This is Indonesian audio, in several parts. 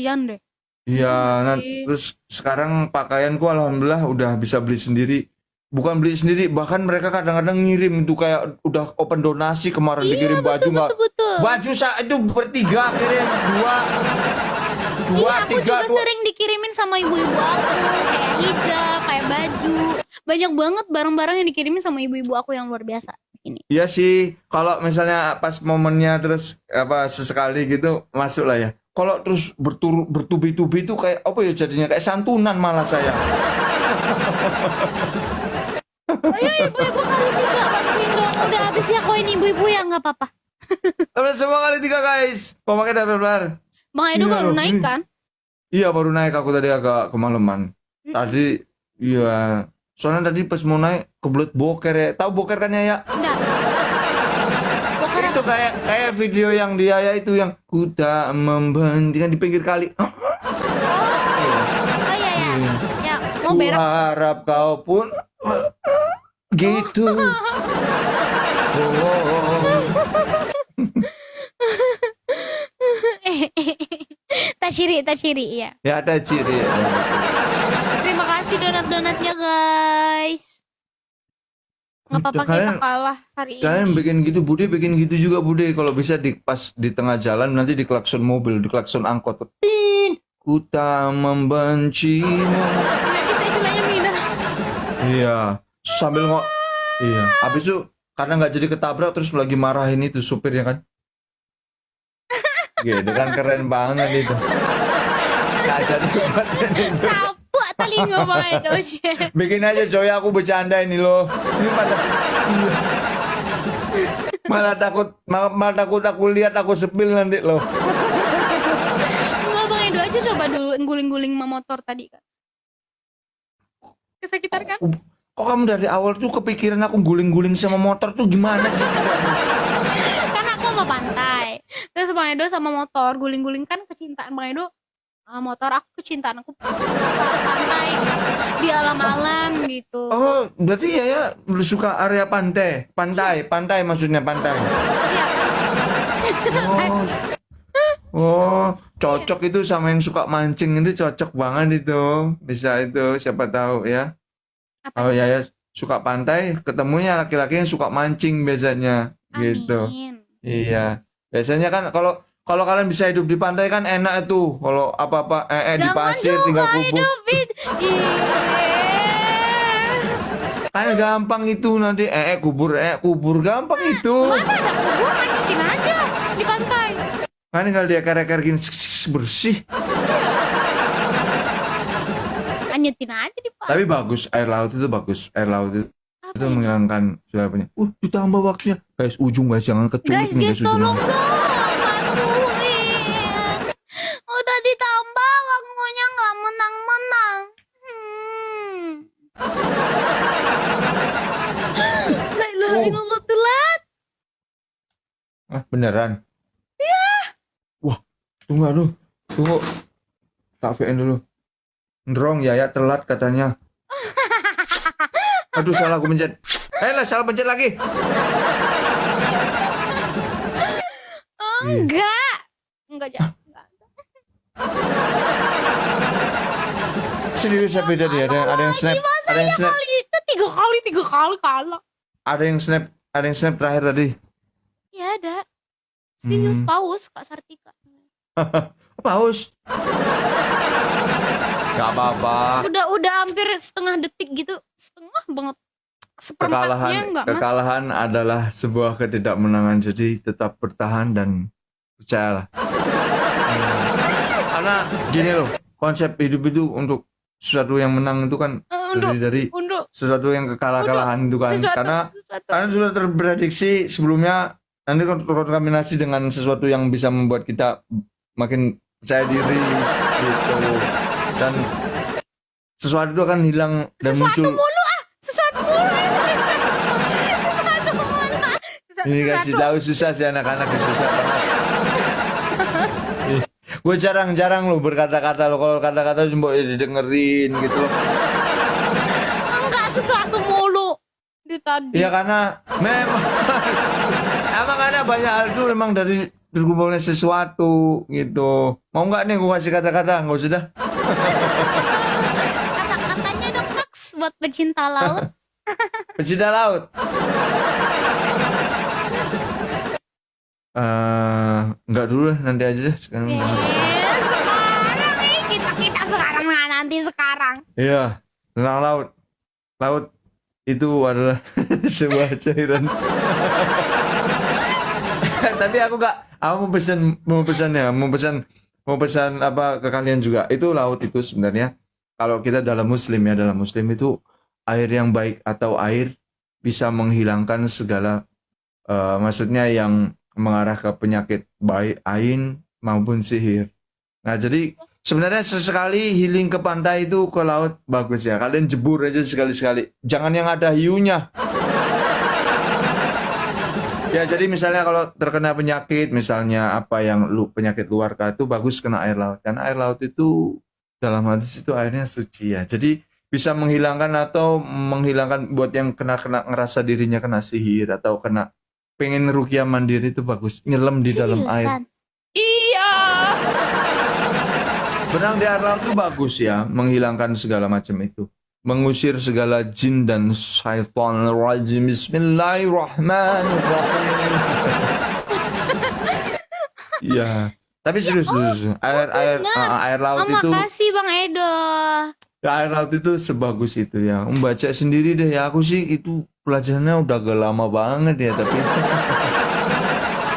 kasihan deh. Iya, nah, Sih. terus sekarang pakaianku alhamdulillah udah bisa beli sendiri. Bukan beli sendiri, bahkan mereka kadang-kadang ngirim itu kayak udah open donasi kemarin dikirim baju Betul, nggak? betul, betul. Baju itu bertiga kirim dua, Aku tiga, juga sering dikirimin sama ibu-ibu aku kayak hijab, kayak baju. Banyak banget barang-barang yang dikirimin sama ibu-ibu aku yang luar biasa. Ini. Iya sih, kalau misalnya pas momennya terus apa sesekali gitu masuk lah ya. Kalau terus bertubi-tubi itu kayak apa ya jadinya kayak santunan malah saya. Ayo ibu-ibu kali 3 bantuin dong. Udah habis ya koin ibu-ibu ya nggak apa-apa. Tapi semua kali 3 guys. Pemakai double. Bang Edo Iya baru loh, naik kan? Iya baru naik aku tadi agak kemalaman. Tadi iya. Soalnya tadi pas mau naik kebelet boker ya. Tahu boker kan ya? Enggak. Itu kayak video yang dia ya itu yang ku tak membenci kan di pinggir kali. Oh iya ya. Ya, mau Ku berak. harap kau pun gitu. Tachiri ya. Ya ada ciri. Terima kasih donat-donatnya guys. Nggak apa-apa kita Kalian- kalah hari ini. Kalian bikin gitu Bude, bikin gitu juga Bude. Kalau bisa pas di tengah jalan nanti di klakson mobil, di klakson angkot. Tin, ku tak membencimu. Nah, kita istilahnya mina. Iya, sambil iya. Habis itu karena nggak jadi ketabrak terus lagi marahin itu supirnya kan. Gitu kan keren banget itu. Nggak jadi Tapuk telinga Bang Edo. bikin aja coy aku bercanda ini loh. Ini malah takut aku lihat aku sepil nanti loh. Enggak Bang Edo aja coba dulu guling-guling motor tadi kan. Kesakitan kan? Kok kamu dari awal tuh kepikiran aku guling-guling sama motor tuh gimana sih? Kan aku sama pantai. Terus Bang Edo sama motor, guling-guling kan kecintaan Bang Edo. Motor aku kecintaan aku pantai di alam-alam gitu. Oh, berarti ya lu suka area pantai maksudnya pantai. Iya. Oh, cocok itu sama yang suka mancing itu cocok banget itu. Bisa itu siapa tahu ya. Apa? Oh ya suka pantai, ketemunya laki-laki yang suka mancing biasanya gitu. Amin. Iya. Biasanya kan kalau kalian bisa hidup di pantai kan enak itu. Kalau apa-apa di Jangan pasir juga tinggal kubur. hidupin. Kan gampang itu nanti kubur gampang itu. Mana ada kubur, mandiin aja di pantai. Kan tinggal dia ekar gini bersih. Anyutin aja di pantai. Tapi bagus air laut itu bagus. Air laut itu menghilangkan suaranya. Ditambah waktunya. Guys, ujung guys jangan keculik nih Guys, ujungnya. tolong dong, bantuin. Udah ditambah waktunya nggak menang-menang. La ilaha illallah telat. Ah, beneran? Iya. Wah, tunggu. Tak VN dulu. Ngerong ya telat katanya. Aduh, salah aku pencet. Salah pencet lagi. Enggak jangan. Serius ya beda dia. Ada yang snap. Ada yang snap. Itu tiga kali kalah. Ada yang snap terakhir tadi. Ya ada. Serius paus Kak Sartika. Paus. Gak apa-apa. Udah hampir setengah detik gitu, setengah banget. Seperempatnya enggak Mas. Kekalahan adalah sebuah ketidakmenangan, jadi tetap bertahan dan percayalah. Karena gini loh, konsep hidup itu untuk sesuatu yang menang itu kan dari sesuatu yang kekalahan itu kan. Karena sudah terprediksi sebelumnya, nanti terkombinasi dengan sesuatu yang bisa membuat kita makin percaya diri gitu. Dan sesuatu itu akan hilang dan muncul. Sesuatu mulu. Ini kasih tahu susah sih anak-anak, susah banget. Gue jarang lo berkata-kata lo, kalau kata-kata cuma didengerin gitu loh. Enggak sesuatu mulu di tadi. Iya karena memang emang ada banyak hal itu memang dari bergumulnya sesuatu gitu. Mau nggak nih gue kasih kata-kata? Nggak usah dah. Kata-katanya dong Max buat pecinta laut. Pecinta laut. Nggak dulu lah, nanti aja deh sekarang. Sekarang nih kita sekarang, nah nanti sekarang. Iya, tentang laut. Laut itu adalah sebuah cairan. Tapi aku mau pesan apa ke kalian juga. Itu laut itu sebenarnya kalau kita dalam Muslim itu air yang baik atau air bisa menghilangkan segala maksudnya yang mengarah ke penyakit baik ain maupun sihir. Nah, jadi sebenarnya sesekali healing ke pantai itu ke laut bagus ya. Kalian jebur aja sekali-sekali. Jangan yang ada hiunya. Ya, jadi misalnya kalau terkena penyakit, misalnya apa yang penyakit luar itu bagus kena air laut. Karena air laut itu dalam hadis itu airnya suci ya. Jadi bisa menghilangkan buat yang kena ngerasa dirinya kena sihir atau kena pengen ruqyah mandiri itu bagus. Nyelam di dalam air. Iya. Berenang di air laut itu bagus ya, menghilangkan segala macam itu. Mengusir segala jin dan syaitan rajim. Bismillahirrahmanirrahim. Iya. Tapi serius. Air laut itu. Makasih Bang Edo. Air laut itu sebagus itu ya. Membaca sendiri deh ya. Aku sih itu pelajarannya udah agak lama banget ya, tapi.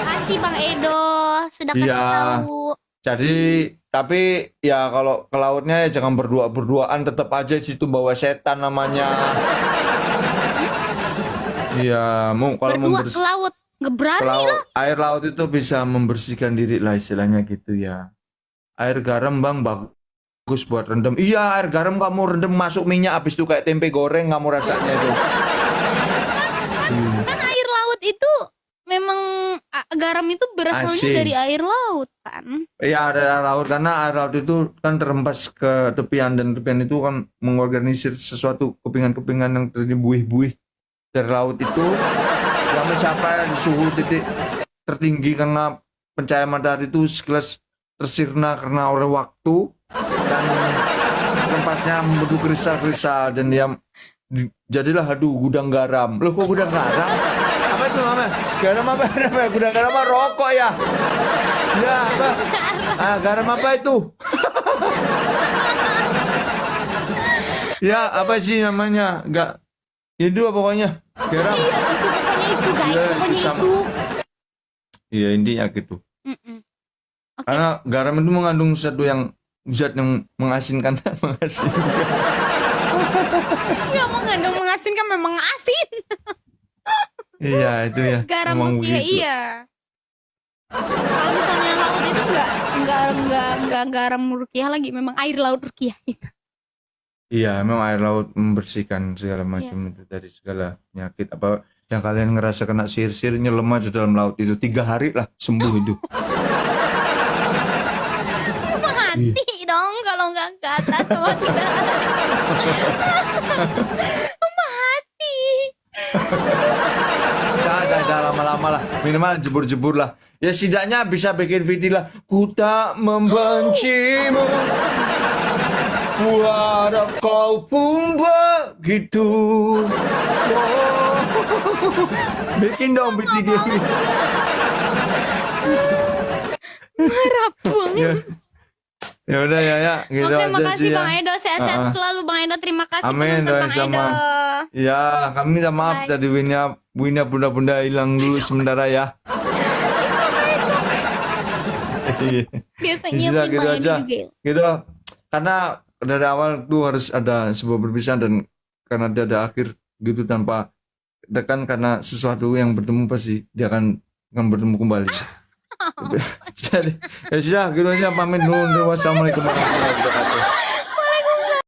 Makasih Bang Edo sudah kasih tahu. Jadi tapi ya kalau ke lautnya ya jangan berduaan, tetap aja di situ bawa setan namanya. Iya, kalau berdua ke laut nggak berani lah. Air laut itu bisa membersihkan diri lah istilahnya gitu ya. Air garam Bang bagus buat rendam. Iya, air garam kamu rendam masuk minyak habis itu kayak tempe goreng kamu rasanya itu. Kan air laut itu memang garam itu berasalnya dari air laut kan? Iya, ada air laut karena air laut itu kan terhempas ke tepian dan tepian itu kan mengorganisir sesuatu kepingan-kepingan yang terjadi buih-buih dari laut itu yang mencapai suhu titik tertinggi karena pencahayaan matahari itu sekilas tersirna karena oleh waktu dan rempasnya membentuk kristal-kristal dan dia jadilah gudang garam. Loh kok gudang garam? Apa itu namanya? Garam apa namanya? Gudang garam apa? Rokok ya? Ya apa? Garam apa itu? Ya apa sih namanya? Enggak. Itu pokoknya garam. Iya itu pokoknya itu guys. Ya, pokoknya itu. Iya intinya gitu. Okay. Karena garam itu mengandung zat yang mengasinkan. Ya mengandung mengasinkan memang asin. Iya itu ya. Garam ruqyah iya. Kalau misalnya laut itu enggak garam ruqyah lagi, memang air laut ruqyah gitu. Iya, memang air laut membersihkan segala macam itu dari segala penyakit apa yang kalian ngerasa kena sihir nyelam aja dalam laut itu 3 hari lah sembuh itu. Mati dong kalau nggak ke atas sama 3 hari. Mati. Dah lama-lama lah minimal jebur-jebur lah ya, setidaknya bisa bikin video lah. Ku tak membencimu, ku harap kau pun begitu. Bikin dong video gini. Marah banget. Ya udah ya gitu Oke, aja makasih sih Bang ya. Edo, sehat-sehat selalu Bang Edo. Terima kasih Amin, penonton Bang sama. Edo. Ya, kami minta maaf tadi Wina bunda-bunda hilang dulu sementara ya. Biasanya gitu aja. juga. Gitu. Karena dari awal tuh harus ada sebuah perpisahan dan karena dia ada akhir gitu tanpa tekan karena sesuatu yang bertemu pasti dia akan bertemu kembali. Jadi ya sudah gitu aja, pamit dulu. Wassalamualaikum warahmatullahi wabarakatuh.